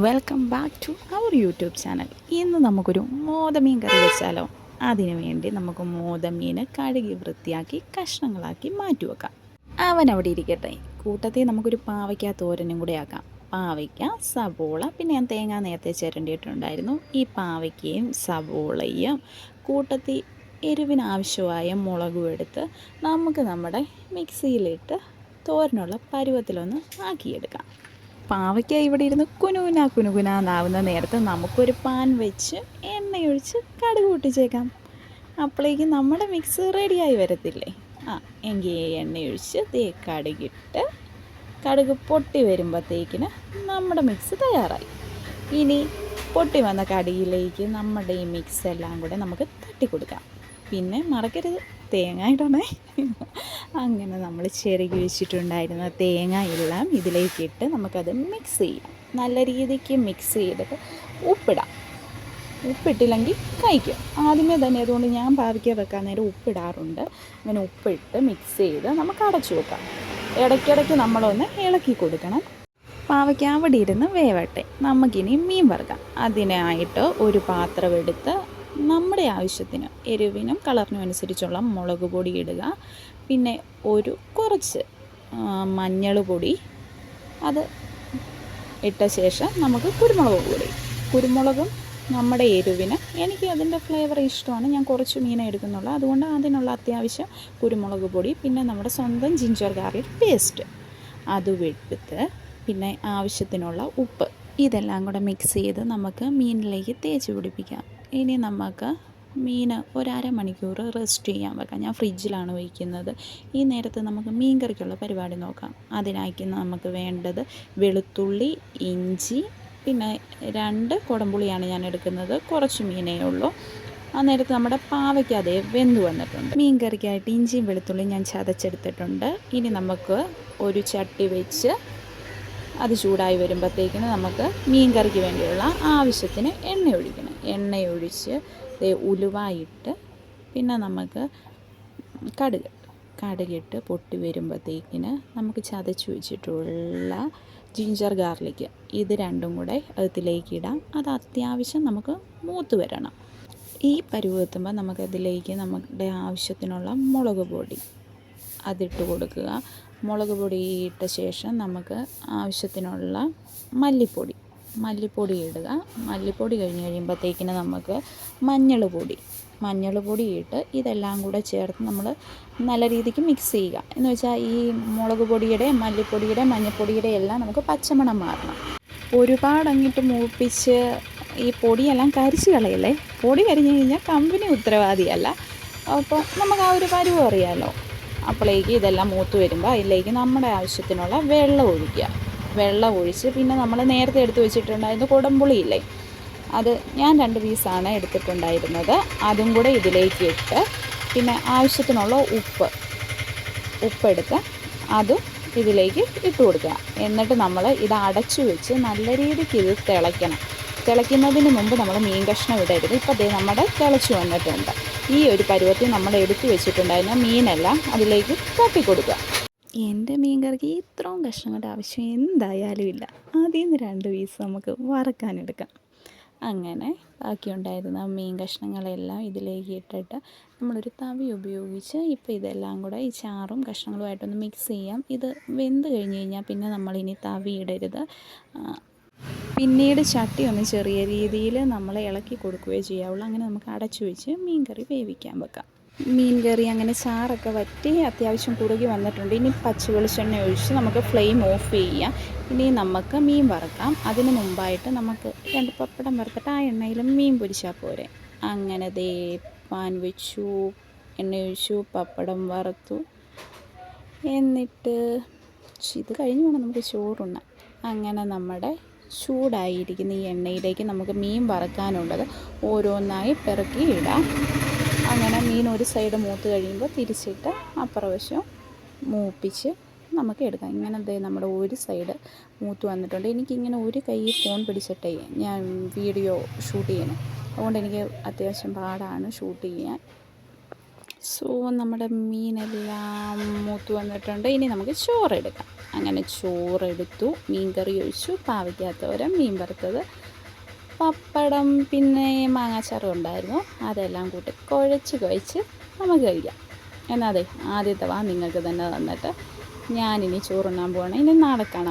Welcome back to our YouTube channel. ഇന്ന് നമുക്കൊരു മോദമീൻ കറി വെച്ചാലോ? അതിനു വേണ്ടി നമുക്ക് മോദമീൻ കഴുകി വൃത്തിയാക്കി കഷ്ണങ്ങളാക്കി മാറ്റി വെക്കാം. അവൻ അവിടെ ഇരിക്കട്ടെ. കൂട്ടത്തിൽ നമുക്കൊരു പാവയ്ക്ക തോരനും കൂടെ ആക്കാം. പാവയ്ക്ക, സവോള, പിന്നെ ഞാൻ തേങ്ങ നേരത്തെ ചിരണ്ടിയിട്ടുണ്ടായിരുന്നു. ഈ പാവയ്ക്കയും സവോളയും കൂട്ടത്തിൽ എരിവിനാവശ്യമായ മുളകും എടുത്ത് നമുക്ക് നമ്മുടെ മിക്സിയിലിട്ട് തോരനുള്ള പരുവത്തിലൊന്ന് ആക്കിയെടുക്കാം. പാവയ്ക്ക ഇവിടെ ഇരുന്ന് കുനുകുനാന്നാവുന്ന നേരത്ത് നമുക്കൊരു പാൻ വെച്ച് എണ്ണയൊഴിച്ച് കടുക് പൊട്ടിച്ചേക്കാം. അപ്പോഴേക്കും നമ്മുടെ മിക്സ് റെഡിയായി വരത്തില്ലേ? എങ്കിൽ എണ്ണയൊഴിച്ച് കടുകിട്ട് കടുക് പൊട്ടി വരുമ്പോഴത്തേക്കിന് നമ്മുടെ മിക്സ് തയ്യാറായി. ഇനി പൊട്ടി വന്ന കടുകിലേക്ക് നമ്മുടെ ഈ മിക്സ് എല്ലാം കൂടെ നമുക്ക് തട്ടിക്കൊടുക്കാം. പിന്നെ മറക്കരുത്, തേങ്ങ ഇടണേ. അങ്ങനെ നമ്മൾ ചിരകി വെച്ചിട്ടുണ്ടായിരുന്ന തേങ്ങ എല്ലാം ഇതിലേക്കിട്ട് നമുക്കത് മിക്സ് ചെയ്യാം. നല്ല രീതിക്ക് മിക്സ് ചെയ്തിട്ട് ഉപ്പിടാം. ഉപ്പിട്ടില്ലെങ്കിൽ കഴിക്കും. ആദ്യമേ തന്നെ അതുകൊണ്ട് ഞാൻ പാവയ്ക്ക വെക്കാൻ നേരം ഉപ്പിടാറുണ്ട്. അങ്ങനെ ഉപ്പിട്ട് മിക്സ് ചെയ്ത് നമുക്ക് അടച്ചു വെക്കാം. ഇടയ്ക്കിടയ്ക്ക് നമ്മളൊന്ന് ഇളക്കി കൊടുക്കണം. പാവയ്ക്ക അവിടെ ഇരുന്ന് വേവട്ടെ. നമുക്കിനി മീൻ വറുക്കാം. അതിനായിട്ട് ഒരു പാത്രം എടുത്ത് നമ്മുടെ ആവശ്യത്തിന് എരിവിനും കളറിനും അനുസരിച്ചുള്ള മുളക് പൊടി ഇടുക. പിന്നെ കുറച്ച് മഞ്ഞൾ പൊടി അത് ഇട്ട ശേഷം നമുക്ക് കുരുമുളകും നമ്മുടെ എരിവിന്, എനിക്ക് അതിൻ്റെ ഫ്ലേവർ ഇഷ്ടമാണ്, ഞാൻ കുറച്ച് മീനെ എടുക്കുന്നുള്ളൂ. അതുകൊണ്ട് അതിനുള്ള അത്യാവശ്യം കുരുമുളക് പൊടി, പിന്നെ നമ്മുടെ സ്വന്തം ജിഞ്ചർ ഗാർലിക് പേസ്റ്റ് അതും എടുത്ത്, പിന്നെ ആവശ്യത്തിനുള്ള ഉപ്പ്, ഇതെല്ലാം കൂടെ മിക്സ് ചെയ്ത് നമുക്ക് മീനിലേക്ക് തേച്ച് പിടിപ്പിക്കാം. ഇനി നമുക്ക് മീൻ ഒരു അരമണിക്കൂർ റെസ്റ്റ് ചെയ്യാൻ വെക്കാം. ഞാൻ ഫ്രിഡ്ജിലാണ് വയ്ക്കുന്നത്. ഈ നേരത്ത് നമുക്ക് മീൻ കറിക്കുള്ള പരിപാടി നോക്കാം. അതിനായിട്ട് നമുക്ക് വേണ്ടത് വെളുത്തുള്ളി, ഇഞ്ചി, പിന്നെ 2 കുടംപുളിയാണ് ഞാൻ എടുക്കുന്നത്. കുറച്ച് മീനേ ഉള്ളൂ. ആ നേരത്ത് നമ്മുടെ പാവയ്ക്ക് അതേ വെന്ത് വന്നിട്ടുണ്ട്. മീൻ കറിക്കായിട്ട് ഇഞ്ചിയും വെളുത്തുള്ളിയും ഞാൻ ചതച്ചെടുത്തിട്ടുണ്ട്. ഇനി നമുക്ക് ഒരു ചട്ടി വെച്ച് അത് ചൂടായി വരുമ്പോഴത്തേക്കിന് നമുക്ക് മീൻ കറിക്ക് വേണ്ടിയുള്ള ആവശ്യത്തിന് എണ്ണയൊഴിച്ച് ഉലുവായിട്ട്, പിന്നെ നമുക്ക് കടുകിട്ട് പൊട്ടി വരുമ്പോഴത്തേക്കിന് നമുക്ക് ചതച്ച് വെച്ചിട്ടുള്ള ജിഞ്ചർ ഗാർലിക്ക് ഇത് രണ്ടും കൂടെ അതിലേക്ക് ഇടാം. അത് അത്യാവശ്യം നമുക്ക് മൂത്ത് വരണം. ഈ പരുവെത്തുമ്പോൾ നമുക്കതിലേക്ക് നമ്മുടെ ആവശ്യത്തിനുള്ള മുളക് പൊടി അതിട്ട് കൊടുക്കുക. മുളക് പൊടി ഇട്ട ശേഷം നമുക്ക് ആവശ്യത്തിനുള്ള മല്ലിപ്പൊടി ഇടുക. മല്ലിപ്പൊടി കഴിയുമ്പോഴത്തേക്കിന് നമുക്ക് മഞ്ഞൾ പൊടി ഇട്ട് ഇതെല്ലാം കൂടെ ചേർത്ത് നമ്മൾ നല്ല രീതിക്ക് മിക്സ് ചെയ്യുക. എന്ന് വെച്ചാൽ ഈ മുളക് പൊടിയുടെ, മല്ലിപ്പൊടിയുടെ, മഞ്ഞൾപ്പൊടിയുടെ എല്ലാം നമുക്ക് പച്ചമണം മാറണം. ഒരുപാട് അങ്ങിട്ട് മൂപ്പിച്ച് ഈ പൊടിയെല്ലാം കരിച്ച് കളയല്ലേ. പൊടി കരിഞ്ഞു കഴിഞ്ഞാൽ കമ്പനി ഉത്തരവാദിയല്ല. അപ്പോൾ നമുക്ക് ആ ഒരു പരുവം അറിയാമല്ലോ. അപ്പോഴേക്ക് ഇതെല്ലാം മൂത്ത് വരുമ്പോൾ അതിലേക്ക് നമ്മുടെ ആവശ്യത്തിനുള്ള വെള്ളം ഒഴിച്ച് പിന്നെ നമ്മൾ നേരത്തെ എടുത്ത് വെച്ചിട്ടുണ്ടായിരുന്ന കുടംപുളിയില്ലേ, അത് ഞാൻ 2 പീസാണ് എടുത്തിട്ടുണ്ടായിരുന്നത്. അതും കൂടെ ഇതിലേക്ക് ഇട്ട്, പിന്നെ ആവശ്യത്തിനുള്ള ഉപ്പെടുത്ത് അതും ഇതിലേക്ക് ഇട്ട് കൊടുക്കുക. എന്നിട്ട് നമ്മൾ ഇത് അടച്ചു വെച്ച് നല്ല രീതിക്ക് ഇത് തിളയ്ക്കുന്നതിന് മുമ്പ് നമ്മൾ മീൻ കഷ്ണം ഇടരുത്. ഇപ്പോൾ നമ്മുടെ തിളച്ച് വന്നിട്ടുണ്ട്. ഈ ഒരു പരുവത്തിൽ നമ്മൾ എടുത്തു വെച്ചിട്ടുണ്ടായിരുന്ന മീനെല്ലാം അതിലേക്ക് തട്ടിക്കൊടുക്കുക. എൻ്റെ മീൻ കറിക്ക് ഇത്രയും കഷ്ണങ്ങളുടെ ആവശ്യം എന്തായാലും ഇല്ല. അതിൽ നിന്ന് 2 പീസ് നമുക്ക് വറക്കാനെടുക്കാം. അങ്ങനെ ബാക്കിയുണ്ടായിരുന്ന മീൻ കഷ്ണങ്ങളെല്ലാം ഇതിലേക്ക് ഇട്ടിട്ട് നമ്മളൊരു തവി ഉപയോഗിച്ച് ഇപ്പോൾ ഇതെല്ലാം കൂടെ ഈ ചാറും കഷ്ണങ്ങളുമായിട്ടൊന്ന് മിക്സ് ചെയ്യാം. ഇത് വെന്ത് കഴിഞ്ഞ് കഴിഞ്ഞാൽ പിന്നെ നമ്മളിനി തവി ഇടരുത്. പിന്നീട് ചട്ടി ഒന്ന് ചെറിയ രീതിയിൽ നമ്മൾ ഇളക്കി കൊടുക്കുകയോ ചെയ്യാവുള്ളൂ. അങ്ങനെ നമുക്ക് അടച്ചു വെച്ച് മീൻ കറി വേവിക്കാൻ വെക്കാം. മീൻ കറി അങ്ങനെ ചാറൊക്കെ വറ്റി അത്യാവശ്യം കുറുകി വന്നിട്ടുണ്ട്. ഇനി പച്ച വെളിച്ചെണ്ണ ഒഴിച്ച് നമുക്ക് ഫ്ലെയിം ഓഫ് ചെയ്യാം. ഇനി നമുക്ക് മീൻ വറുക്കാം. അതിന് മുമ്പായിട്ട് നമുക്ക് 2 പപ്പടം വറുത്തിട്ട് ആ എണ്ണയിൽ മീൻ പൊരിച്ചാൽ പോരെ. അങ്ങനെ പാൻ വെച്ചു, എണ്ണയൊഴിച്ചു, പപ്പടം വറുത്തു. എന്നിട്ട് ഇത് കഴിഞ്ഞ് വേണം നമുക്ക് ചോറുണ്ണാൻ. അങ്ങനെ നമ്മുടെ ചൂടായിരിക്കുന്ന ഈ എണ്ണയിലേക്ക് നമുക്ക് മീൻ വറുക്കാനുള്ളത് ഓരോന്നായി പെറുക്കി ഇടാം. അങ്ങനെ മീൻ ഒരു സൈഡ് മൂത്ത് കഴിയുമ്പോൾ തിരിച്ചിട്ട് അപ്പുറവശം മൂപ്പിച്ച് നമുക്ക് എടുക്കാം. ഇങ്ങനെ നമ്മുടെ ഒരു സൈഡ് മൂത്ത് വന്നിട്ടുണ്ട്. എനിക്കിങ്ങനെ ഒരു കൈ ഫോൺ പിടിച്ചിട്ടേ ഞാൻ വീഡിയോ ഷൂട്ട് ചെയ്യണം. അതുകൊണ്ട് എനിക്ക് അത്യാവശ്യം പാടാണ് ഷൂട്ട് ചെയ്യാൻ. സോ നമ്മുടെ മീനെല്ലാം മൂത്ത് വന്നിട്ടുണ്ട്. ഇനി നമുക്ക് ചോറെടുക്കാം. അങ്ങനെ ചോറെടുത്തു, മീൻ കറി ഒഴിച്ചു, പാവയ്ക്കാത്തോരൻ, മീൻ വറുത്തത്, പപ്പടം, പിന്നെ മാങ്ങാച്ചാറും ഉണ്ടായിരുന്നു. അതെല്ലാം കൂട്ടി കുഴച്ച് നമുക്ക് കഴിക്കാം. എന്നാൽ അതെ, ആദ്യത്തെ നിങ്ങൾക്ക് തന്നെ തന്നിട്ട് ഞാനിനി ചോറുണ്ണാൻ പോവാണ്. ഇനി നാളെ കാണാം.